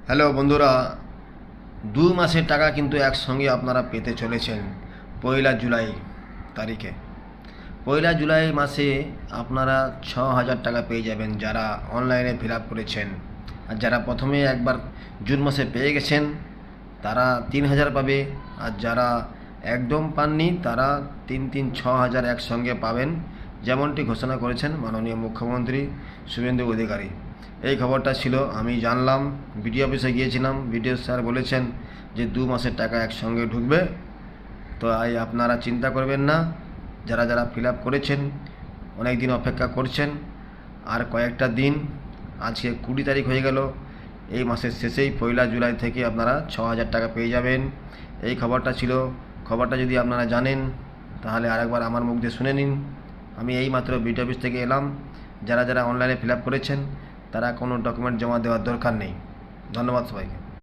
Hello বন্ধুরা, 2 মাসের টাকা কিন্তু একসঙ্গে আপনারা পেতে চলেছেন 1 জুলাই তারিখে। 1 জুলাই মাসে আপনারা 6,000 টাকা পেয়ে যাবেন যারা অনলাইনে ফিল আপ করেছেন। আর যারা প্রথমে একবার জুন মাসে পেয়ে গেছেন তারা 3,000 পাবে। আর যারা একদম পাননি তারা 6,000 একসঙ্গে পাবেন, যেমনটি ঘোষণা করেছেন মাননীয় মুখ্যমন্ত্রী শুভেন্দু অধিকারী। এই খবরটা ছিল, আমি জানলাম, বিডিও অফিসে গিয়েছিলাম, বিডিও স্যার বলেছেন যে 2 মাসের টাকা একসঙ্গে ঢুকবে। তো আপনারা চিন্তা করবেন না, যারা যারা ফিল আপ করেছেন অনেক দিন অপেক্ষা করছেন, আর কয়েকটা দিন, আজকে 20 তারিখ হয়ে গেল, এই মাসের শেষেই 1 জুলাই থেকে আপনারা 6,000 টাকা পেয়ে যাবেন। এই খবরটা ছিল। খবরটা যদি আপনারা জানেন তাহলে আরেকবার আমার মুখ দিয়ে শুনে নিন। আমি এই মাত্র বিডিও অফিস থেকে এলাম। যারা যারা অনলাইনে ফিল আপ করেছেন তারা কোনো ডকুমেন্ট জমা দেওয়ার দরকার নেই। ধন্যবাদ সবাইকে।